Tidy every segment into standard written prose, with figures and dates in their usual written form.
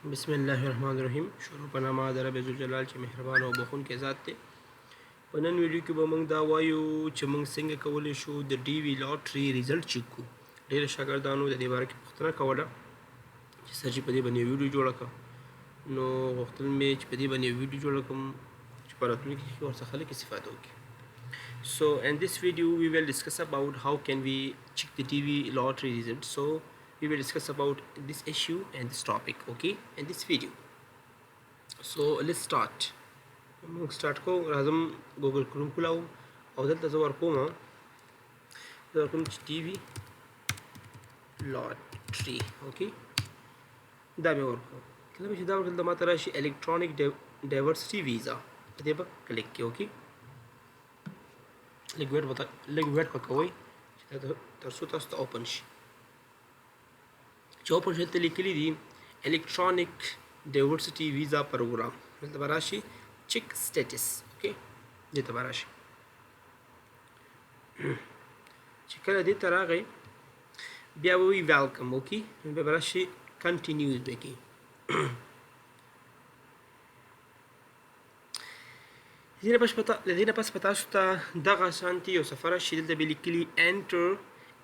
بسم الله الرحمن الرحیم. شروع په نامه د رب ذوالجلال چې مهربان او بخښونکی ذات دی. په نن ویډیو کې به موږ دا وایو چې موږ څنګه کولی شو د ډي وي لاټري ریزلټ چیک کړو. ډېرو شاګردانو د دې باره کې پوښتنه کوله چې سر چې په دې باندې ویډیو جوړه کړه، نو غوښتل مې چې په دې باندې ویډیو جوړه کړم چې په راتلونکي کې ورڅخه لږ استفاده وکړي. So in this video we will discuss about how can we check the TV lottery result. So we will discuss about this issue and this topic, okay, in this video. So let's start. موږ start کوو. راځم ګوګل کروم کولاو او دلته زه ورکوم چې TV lottery، okay، دا مې ورکوم. کله چې دا ورته ماته راشي electronic diversity visa، په دې به کلیک کړئ، okay. لږ ویټ وکوئ چې تر څو تاسو ته اوپن شي. چې اوپن شي دلته لیکلي دي الکترونیک ډایورسټي ویزا پروګرام، دلته به راشي چیک سټیټس، اوکې، دې ته به راشي. چې کله دې ته راغی بیا به وي ویلکم، اوکې، بیا به راشي کنټینیوز به کړي. لدينا پس په تاسو ته دغه شانتي یو صفحه راشي، دلته به لیکلي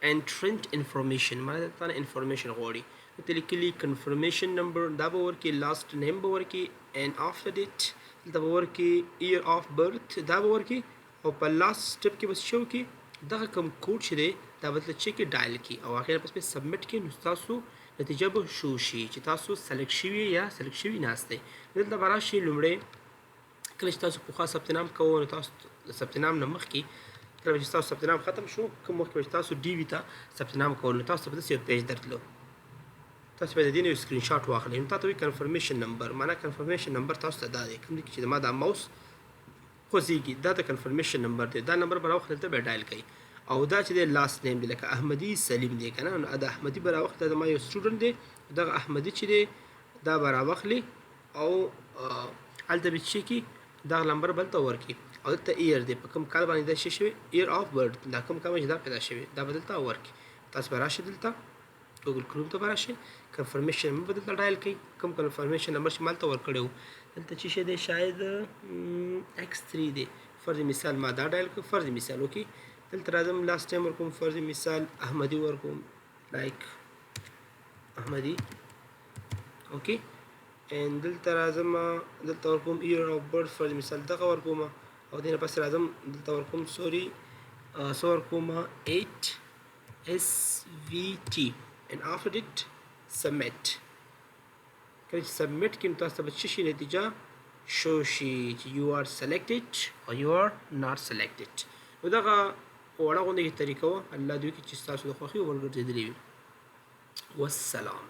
انټرنټ انفارمیشن، معنی دلته نه انفارمیشن غواړي. دلته لیکلي کنفرمیشن نمبر، دا به ورکړي، لاست نیم به ورکړي، اینډ آفټر ډیټ دلته به ورکړي، ایر آف برث دا به ورکړي، او په لاست سټپ کې به څه وکړي، دغه کوم کوډ چې دی دا به دلته چې کې ډایل کړي او هغې نه پس به سبمټ کړي. نو ستاسو نتیجه به شو شي چې تاسو سلیکټ شوي یا سلیکټ شوي ناست دی. دلته به راشي لومړی کله چې تاسو پخوا ثبت نام کوئ، نو تاسو د ثبت نام نه مخکې کله چې تاسو ثبت نام ختم شو، کوم وخت کې چې تاسو ډي وي ته ثبت نام کوئ، نو تاسو به داسې یو پیج درتلو، تاسو باید د دې نه یو سکرین شاټ واخلئ. نو تاسو وایي کنفرمیشن نمبر، معنا کنفرمیشن نمبر تاسو ته دا دی، کوم چې زما دا ماوس خوځېږي دا د کنفرمیشن نمبر دی. دا نمبر به راوخلئ، دلته به ډایل کوئ، او دا چې دی لاست نیم دی، لکه احمدي سلیم دی که نه، نو دا احمدي به راوخلئ، دا زما یو سټوډنټ دی، دغه احمدي چې دی دا به راوخلي او هلته به چې کړي دغه نمبر به دلته ورکړي، او دلته ایر دی، په کوم کال باندې دا شی شوی، ایر آف برث، دا کوم کال چې دا پیدا شوی دا به دلته ورکړي. تاسو به راشئ دلته ګوګل کروم ته به راشئ، کنفرمیشن نمبر به دلته ډایل کړئ، کوم کنفرمیشن نمبر چې ما هلته ورکړی و، دلته چې شی دی شاید X3 دی، فرض مثال ما دا ډایل کړ، فرض مثال، اوکې. دلته راځم لاست ټایم ورکوم، فرض مثال احمدي ورکوم، لایک احمدي، اوکې. and دلته راځم دلته ورکوم ایر آف برث، فرض مثال دغه ورکوم، او دې نه پس راځم دلته ورکوم سوري څه ورکوم 8SVT and after it submit. کله چې سبمټ کړئ نو تاسو ته به څه شي نتیجه شو شي چې you are selected or you are not selected. نو دغه وړه غوندې طریقه وه. الله دوی کې چې ستاسو د خوښې وړ ګرځېدلې وي. والسلام.